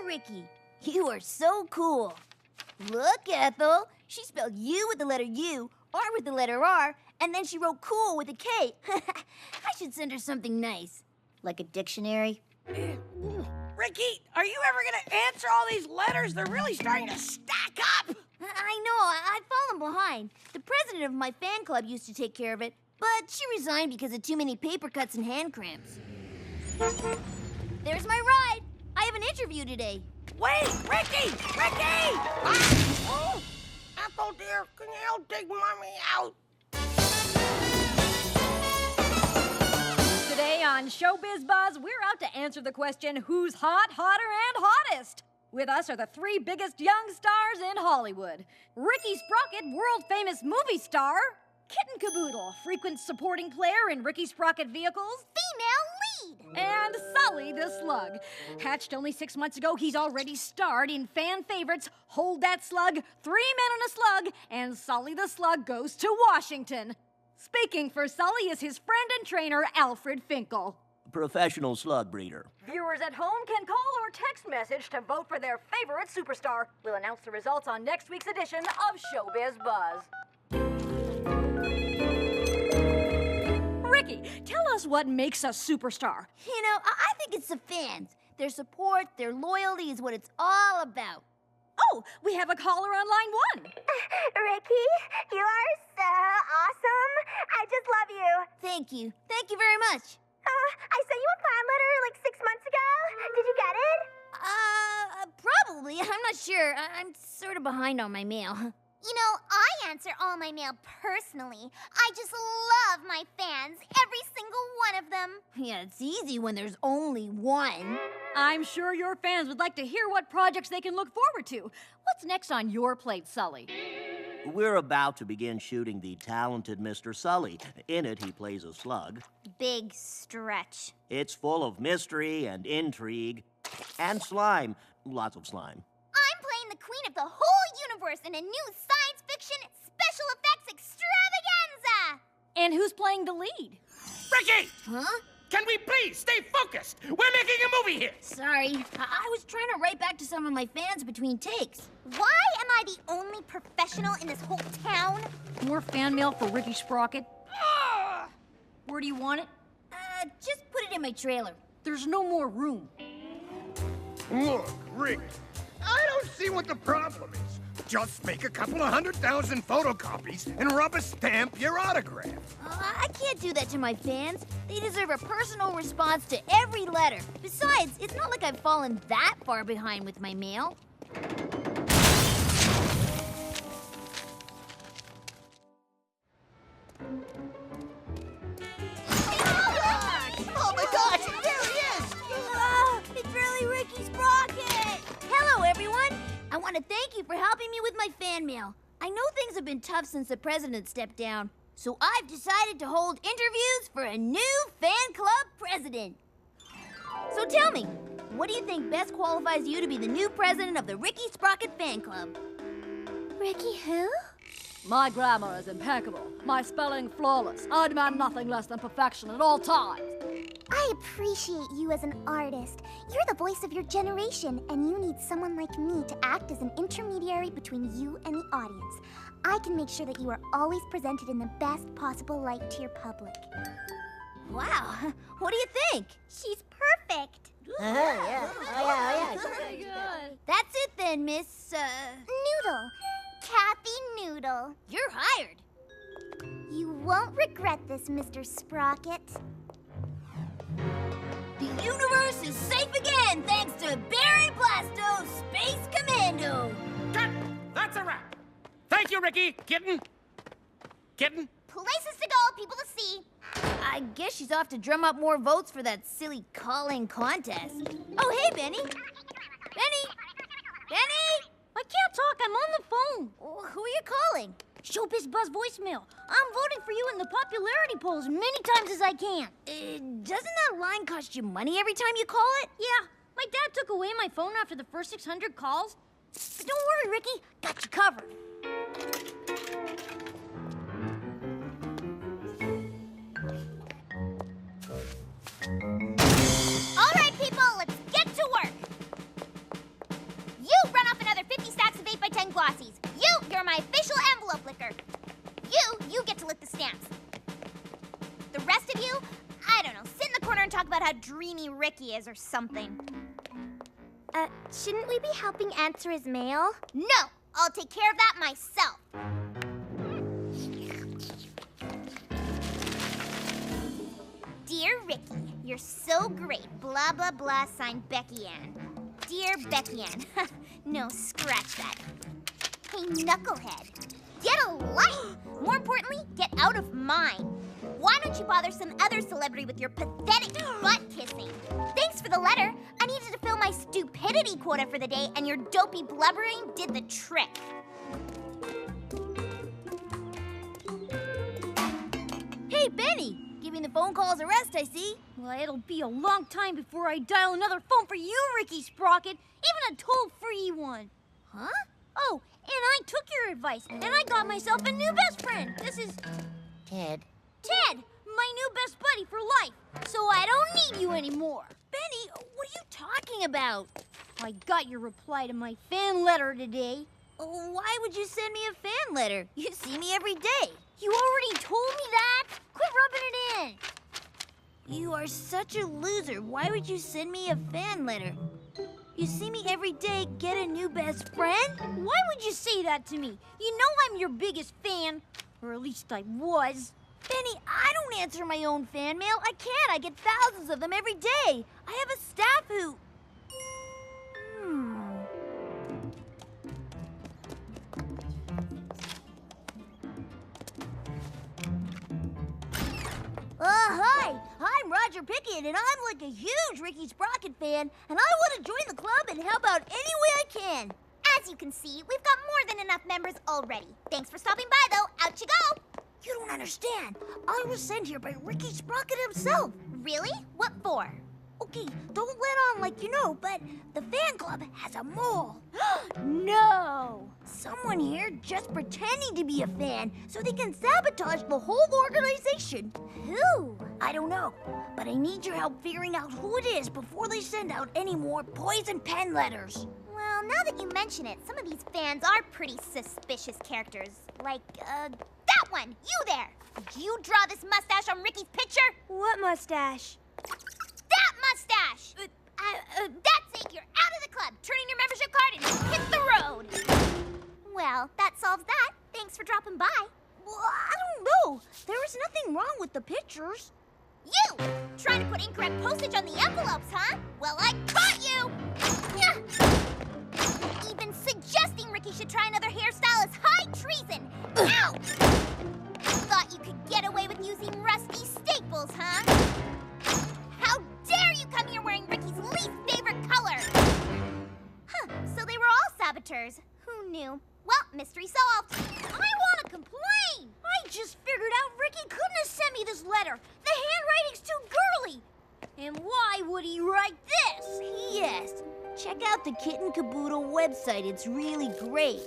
Ricky. You are so cool. Look, Ethel. She spelled you with the letter U, R with the letter R, and then she wrote cool with a K. I should send her something nice. Like a dictionary. Ricky, are you ever gonna answer all these letters? They're really starting to stack up. I know, I've fallen behind. The president of my fan club used to take care of it, but she resigned because of too many paper cuts and hand cramps. There's my ride. I have an interview today. Wait, Ricky! Ricky! Ah! Oh, Ethel, dear, can you help dig Mommy out? Today on Showbiz Buzz, we're out to answer the question, who's hot, hotter, and hottest? With us are the three biggest young stars in Hollywood. Ricky Sprocket, world-famous movie star. Kitten Kaboodle, frequent supporting player in Ricky Sprocket vehicles. Female lead! And Sully the Slug. Hatched only 6 months ago, he's already starred in fan favorites Hold That Slug, 3 Men and a Slug, and Sully the Slug Goes to Washington. Speaking for Sully is his friend and trainer, Alfred Finkel. Professional slug breeder. Viewers at home can call or text message to vote for their favorite superstar. We'll announce the results on next week's edition of Showbiz Buzz. Ricky, tell us what makes a superstar. You know, I think it's the fans. Their support, their loyalty is what it's all about. Oh, we have a caller on line 1. Ricky, you are so awesome. I just love you. Thank you. Thank you very much. I sent you a fan letter like 6 months ago. Did you get it? Probably. I'm not sure. I'm sort of behind on my mail. You know, I answer all my mail personally. I just love my fans, every single one of them. Yeah, it's easy when there's only one. I'm sure your fans would like to hear what projects they can look forward to. What's next on your plate, Sully? We're about to begin shooting the talented Mr. Sully. In it, he plays a slug. Big stretch. It's full of mystery and intrigue and slime. Lots of slime. I'm playing the queen of the whole universe in a new science fiction special effects extravaganza. And who's playing the lead? Ricky! Huh? Can we please stay focused? We're making a movie here! Sorry. I was trying to write back to some of my fans between takes. Why am I the only professional in this whole town? More fan mail for Ricky Sprocket? Where do you want it? Just put it in my trailer. There's no more room. Look, Rick, I don't see what the problem is. Just make a couple of 100,000 photocopies and rubber stamp your autograph. I can't do that to my fans. They deserve a personal response to every letter. Besides, it's not like I've fallen that far behind with my mail. Oh my gosh, there he is! It's really Ricky Sprocket! Hello, everyone! I want to thank you for helping me with my fan mail. I know things have been tough since the president stepped down, so I've decided to hold interviews for a new fan club president. So tell me, what do you think best qualifies you to be the new president of the Ricky Sprocket fan club? Ricky who? My grammar is impeccable. My spelling flawless. I demand nothing less than perfection at all times. I appreciate you as an artist. You're the voice of your generation, and you need someone like me to act as an intermediary between you and the audience. I can make sure that you are always presented in the best possible light to your public. Wow, what do you think? She's perfect. Yeah. Very good. That's it then, Miss, Noodle. Kathy Noodle. You're hired. You won't regret this, Mr. Sprocket. The universe is safe again thanks to Barry Blasto's Space Commando. Cut! That's a wrap. Thank you, Ricky. Kitten. Kitten. Places to go, people to see. I guess she's off to drum up more votes for that silly calling contest. Oh, hey, Benny. Benny! Benny! I can't talk. I'm on the phone. Who are you calling? Showbiz Buzz voicemail. I'm voting for you in the popularity polls many times as I can. Doesn't that line cost you money every time you call it? Yeah, my dad took away my phone after the first 600 calls. But don't worry, Ricky. Got you covered. All right, people, let's get to work. dreamy Ricky is or something. Shouldn't we be helping answer his mail? No, I'll take care of that myself. Dear Ricky, you're so great. Blah, blah, blah, signed Becky Ann. Dear Becky Ann. No, scratch that. Hey, knucklehead. Get a life! More importantly, get out of mine. Why don't you bother some other celebrity with your pathetic butt kissing? Thanks for the letter. I needed to fill my stupidity quota for the day, and your dopey blubbering did the trick. Hey, Benny! Giving the phone calls a rest, I see. Well, it'll be a long time before I dial another phone for you, Ricky Sprocket. Even a toll-free one. Huh? Oh, and I took your advice, and I got myself a new best friend. This is Ted. Ted, my new best buddy for life. So I don't need you anymore. Benny, what are you talking about? I got your reply to my fan letter today. Why would you send me a fan letter? You see me every day. You already told me that. Quit rubbing it in. You are such a loser. Why would you send me a fan letter? You see me every day, get a new best friend? Why would you say that to me? You know I'm your biggest fan. Or at least I was. Benny, I don't answer my own fan mail. I can't. I get thousands of them every day. I have a staff who... Hi! I'm Roger Pickett, and I'm like a huge Ricky Sprocket fan, and I want to join the club and help out any way I can. As you can see, we've got more than enough members already. Thanks for stopping by, though. Out you go. You don't understand. I was sent here by Ricky Sprocket himself. Really? What for? Okay, don't let on like you know, but the fan club has a mole. No! Someone here just pretending to be a fan so they can sabotage the whole organization. Who? I don't know, but I need your help figuring out who it is before they send out any more poison pen letters. Well, now that you mention it, some of these fans are pretty suspicious characters. Like, that one! You there! Did you draw this mustache on Ricky's picture? What mustache? That mustache! That's it! You're out of the club! Turn in your membership card and hit the road! Well, that solves that. Thanks for dropping by. Well, I don't know. There was nothing wrong with the pictures. You! Trying to put incorrect postage on the envelopes, huh? Well, I caught you! Even suggesting Ricky should try another hairstyle is high treason! Ow! Thought you could get away with using rusty staples, huh? How dare you come here wearing Ricky's least favorite color? Huh, so they were all saboteurs. Who knew? Well, mystery solved. I want to complain! I just figured out Ricky couldn't have sent me this letter. The handwriting's too girly. And why would he write this? Yes. Check out the Kitten Kaboodle website. It's really great.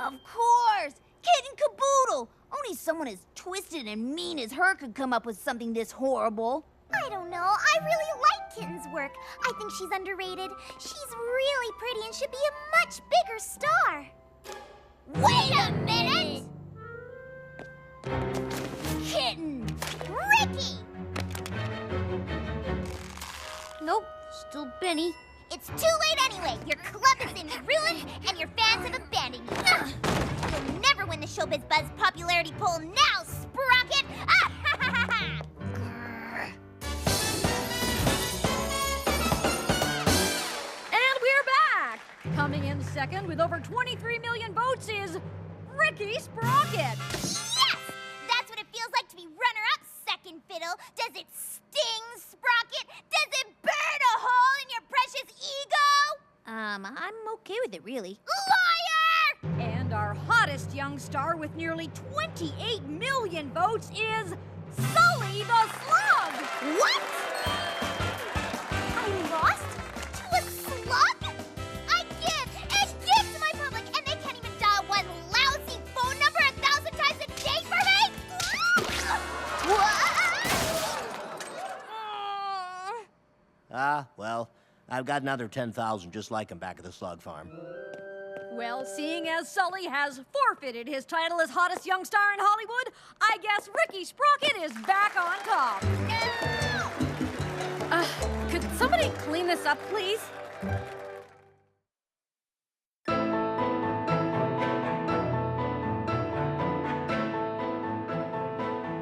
Of course! Kitten Kaboodle! Only someone as twisted and mean as her could come up with something this horrible. I don't know. I really like Kitten's work. I think she's underrated. She's really pretty and should be a much bigger star. Wait a minute! Kitten! Ricky! Nope, still Benny. It's too late anyway. Your club is in ruin and your fans have abandoned you. Ugh. You'll never win the Showbiz Buzz popularity poll now, Sprocket! Ah, ha, ha, ha, ha. And we're back! Coming in second with over 23 million votes is Ricky Sprocket. Yes! That's what it feels like to be runner-up, second fiddle. Does it sting, Sprocket? Does it burn a hole in your precious ego? I'm okay with it, really. Liar! And our hottest young star with nearly 28 million votes is Sully the Slug. What? I lost to a slug? I give and give to my public, and they can't even dial one lousy phone number 1,000 times a day for me? What? Well, I've got another 10,000 just like him back at the slug farm. Well, seeing as Sully has forfeited his title as hottest young star in Hollywood, I guess Ricky Sprocket is back on top. No! somebody clean this up, please?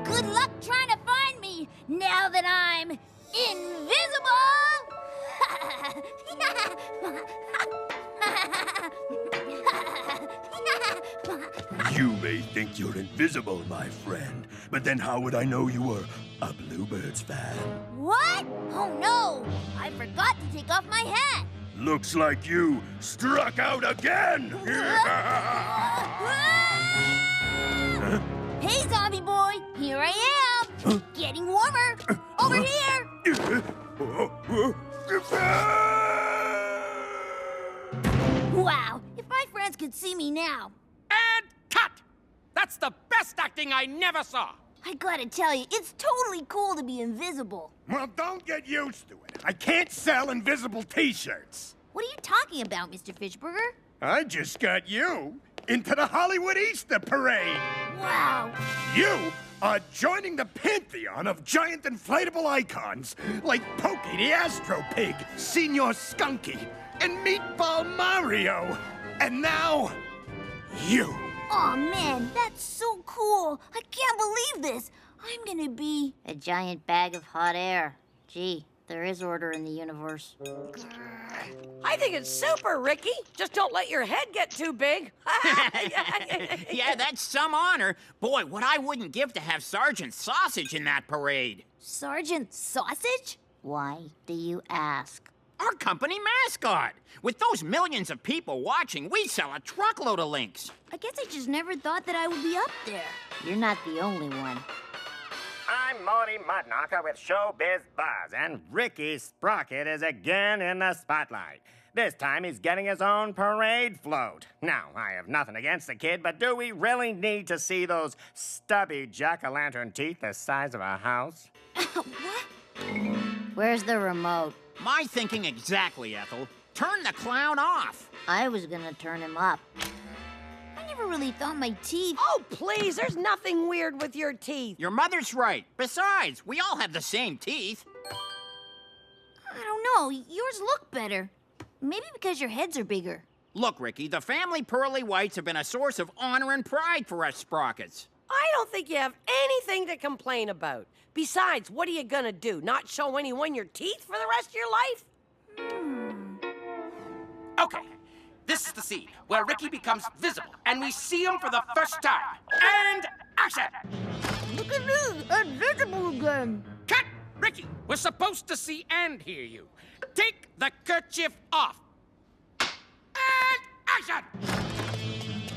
Good luck trying to find me now that I'm invisible! You may think you're invisible, my friend, but then how would I know you were a Bluebirds fan? What? Oh no! I forgot to take off my hat! Looks like you struck out again! Hey, zombie boy! Here I am! Getting warmer! Over here! Wow, if my friends could see me now. And cut! That's the best acting I never saw. I gotta tell you, it's totally cool to be invisible. Well, don't get used to it. I can't sell invisible t-shirts. What are you talking about, Mr. Fischburger? I just got you into the Hollywood Easter Parade. Wow. You are joining the pantheon of giant inflatable icons like Pokey the Astro Pig, Senor Skunky, and Meatball Mario. And now, you. Aw, man, that's so cool. I can't believe this. I'm gonna be A giant bag of hot air. Gee, there is order in the universe. I think it's super, Ricky. Just don't let your head get too big. Yeah, that's some honor. Boy, what I wouldn't give to have Sergeant Sausage in that parade. Sergeant Sausage? Why do you ask? Our company mascot. With those millions of people watching, we sell a truckload of links. I guess I just never thought that I would be up there. You're not the only one. I'm Morty Mudknocker with Showbiz Buzz, and Ricky Sprocket is again in the spotlight. This time he's getting his own parade float. Now, I have nothing against the kid, but do we really need to see those stubby jack-o'-lantern teeth the size of a house? What? Where's the remote? My thinking exactly, Ethel. Turn the clown off. I was gonna turn him up. I never really thought my teeth... Oh, please, there's nothing weird with your teeth. Your mother's right. Besides, we all have the same teeth. I don't know, yours look better. Maybe because your heads are bigger. Look, Ricky, the family pearly whites have been a source of honor and pride for us Sprockets. I don't think you have anything to complain about. Besides, what are you gonna do? Not show anyone your teeth for the rest of your life? Okay, this is the scene where Ricky becomes visible, and we see him for the first time. And action! Look at me, I'm visible again. Cut! Ricky, we're supposed to see and hear you. Take the kerchief off. And action!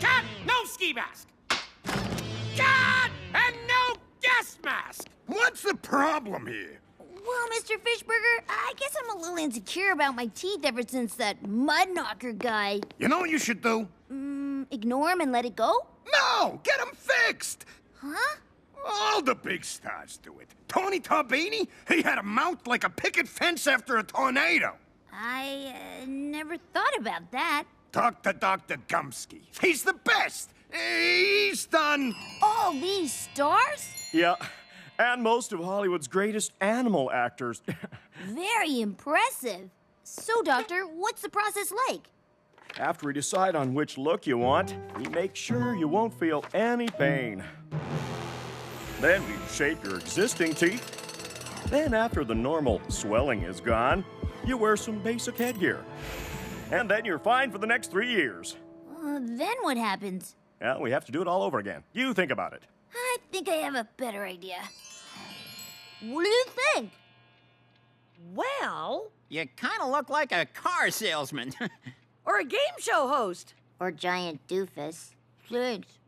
Cut! No ski mask! Cut! And no gas mask! What's the problem here? Well, Mr. Fischburger, I guess I'm a little insecure about my teeth ever since that mud knocker guy. You know what you should do? Ignore him and let it go? No! Get them fixed! Huh? All the big stars do it. Tony Tarbini, he had a mouth like a picket fence after a tornado. I never thought about that. Talk to Dr. Gumsky. He's the best. He's done. All these stars? Yeah, and most of Hollywood's greatest animal actors. Very impressive. So, Doctor, what's the process like? After we decide on which look you want, we make sure you won't feel any pain. Then we shape your existing teeth. Then after the normal swelling is gone, you wear some basic headgear. And then you're fine for the next 3 years. Then what happens? Well, we have to do it all over again. You think about it. I think I have a better idea. What do you think? Well, You kind of look like a car salesman. or a game show host. Or giant doofus. Thanks.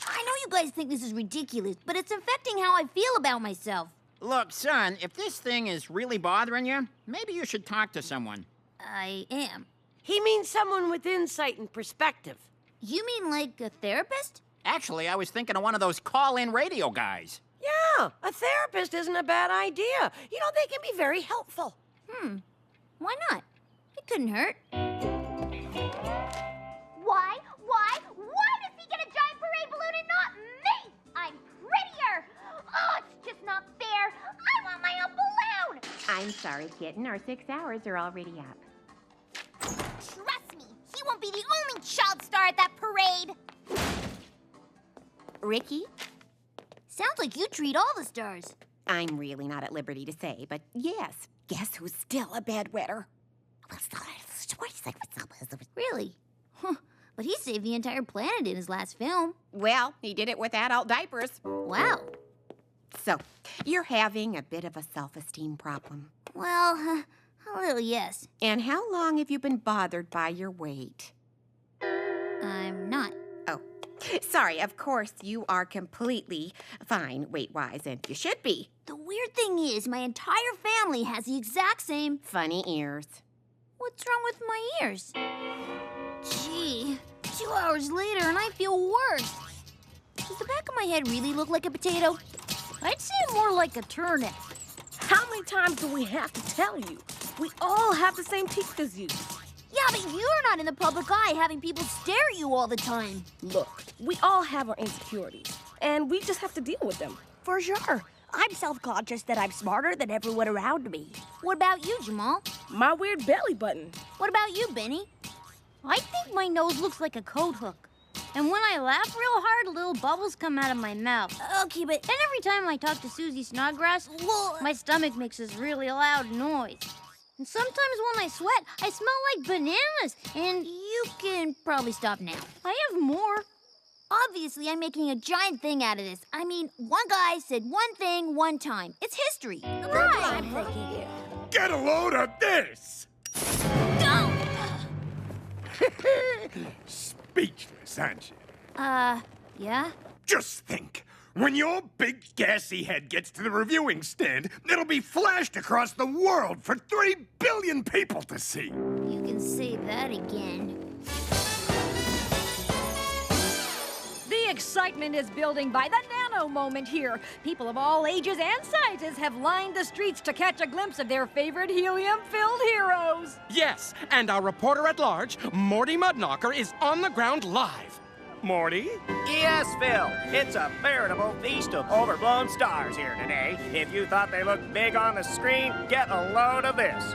I know you guys think this is ridiculous, but it's affecting how I feel about myself. Look, son, if this thing is really bothering you, maybe you should talk to someone. I am. He means someone with insight and perspective. You mean like a therapist? Actually, I was thinking of one of those call-in radio guys. Yeah, a therapist isn't a bad idea. You know, they can be very helpful. Why not? It couldn't hurt. Why does he get a giant parade balloon and not me? I'm prettier. Oh, it's just not fair. I'm sorry, Kitten. Our 6 hours are already up. Trust me, he won't be the only child star at that parade. Ricky? Sounds like you treat all the stars. I'm really not at liberty to say, but yes. Guess who's still a bedwetter? Really? Huh. But he saved the entire planet in his last film. Well, he did it with adult diapers. Wow. So, you're having a bit of a self-esteem problem. Well, a little yes. And how long have you been bothered by your weight? I'm not. Oh, sorry, of course, you are completely fine weight-wise, and you should be. The weird thing is, my entire family has the exact same... Funny ears. What's wrong with my ears? Gee, 2 hours later and I feel worse. Does the back of my head really look like a potato? I'd say more like a turnip. How many times do we have to tell you? We all have the same teeth as you. Yeah, but you're not in the public eye having people stare at you all the time. Look, we all have our insecurities, and we just have to deal with them. For sure. I'm self-conscious that I'm smarter than everyone around me. What about you, Jamal? My weird belly button. What about you, Benny? I think my nose looks like a coat hook. And when I laugh real hard, little bubbles come out of my mouth. Okay, but... And every time I talk to Susie Snodgrass, my stomach makes this really loud noise. And sometimes when I sweat, I smell like bananas. And you can probably stop now. I have more. Obviously, I'm making a giant thing out of this. I mean, one guy said one thing one time. It's history. Right. Get a load of this! No! Speechless, aren't you? Yeah? Just think. When your big gassy head gets to the reviewing stand, it'll be flashed across the world for 3 billion people to see. You can say that again. The excitement is building by the nano moment here. People of all ages and sizes have lined the streets to catch a glimpse of their favorite helium-filled heroes. Yes, and our reporter at large, Morty Mudknocker, is on the ground live. Morty? Yes, Phil. It's a veritable feast of overblown stars here today. If you thought they looked big on the screen, get a load of this.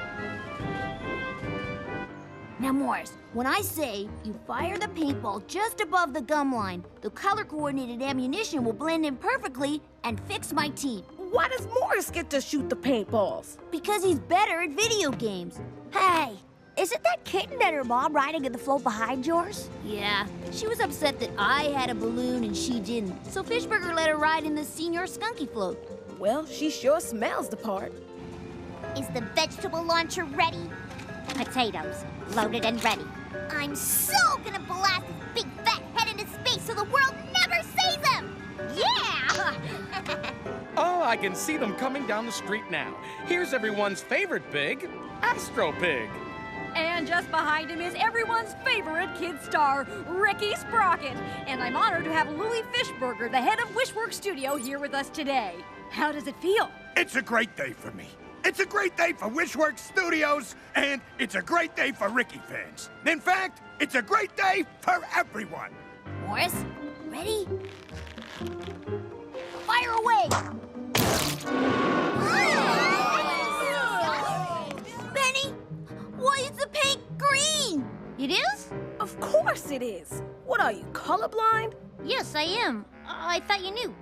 Now, Morris, when I say you fire the paintball just above the gum line, the color-coordinated ammunition will blend in perfectly and fix my teeth. Why does Morris get to shoot the paintballs? Because he's better at video games. Hey, isn't that Kitten and her mom riding in the float behind yours? Yeah, she was upset that I had a balloon and she didn't. So Fischburger let her ride in the senior skunky float. Well, she sure smells the part. Is the vegetable launcher ready? Potatoes, loaded and ready. I'm so gonna blast his big fat head into space so the world never sees him! Yeah! Oh, I can see them coming down the street now. Here's everyone's favorite pig, Astro Pig. And just behind him is everyone's favorite kid star, Ricky Sprocket. And I'm honored to have Louie Fischburger, the head of Wishworks Studio, here with us today. How does it feel? It's a great day for me. It's a great day for Wishworks Studios, and it's a great day for Ricky fans. In fact, it's a great day for everyone. Morris, ready? Fire away! Benny, why is the paint green? It is? Of course it is. What are you, colorblind? Yes, I am. I thought you knew.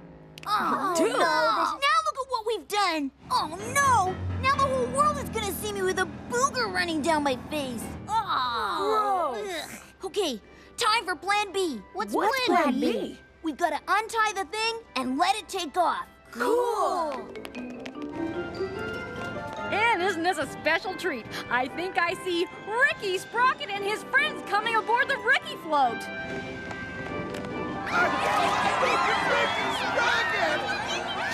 Oh, Dude. no. Now look at what we've done. Oh, no. Now the whole world is going to see me with a booger running down my face. Oh. Gross. Okay, time for Plan B. What's Plan B? We've got to untie the thing and let it take off. Cool. And isn't this a special treat? I think I see Ricky Sprocket and his friends coming aboard the Ricky float.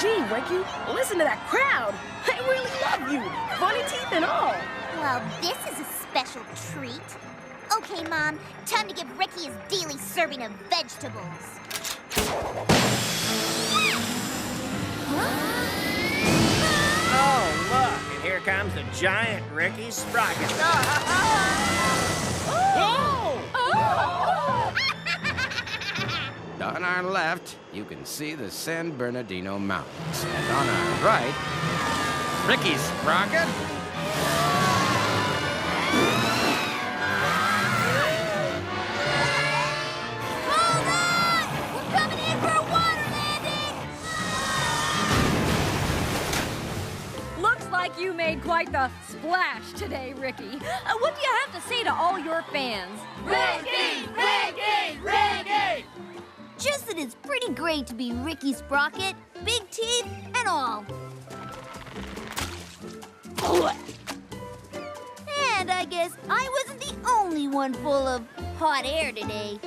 Gee, Ricky, listen to that crowd. They really love you. Funny teeth and all. Well, this is a special treat. Okay, Mom, time to give Ricky his daily serving of vegetables. Oh, look, and here comes the giant Ricky Sprocket. On our left, you can see the San Bernardino Mountains. And on our right, Ricky Sprocket? Hold on! We're coming in for a water landing! Looks like you made quite the splash today, Ricky. What do you have to say to all your fans? Ricky! Ricky! Ricky! Just that it's pretty great to be Ricky Sprocket, big teeth and all. And I guess I wasn't the only one full of hot air today.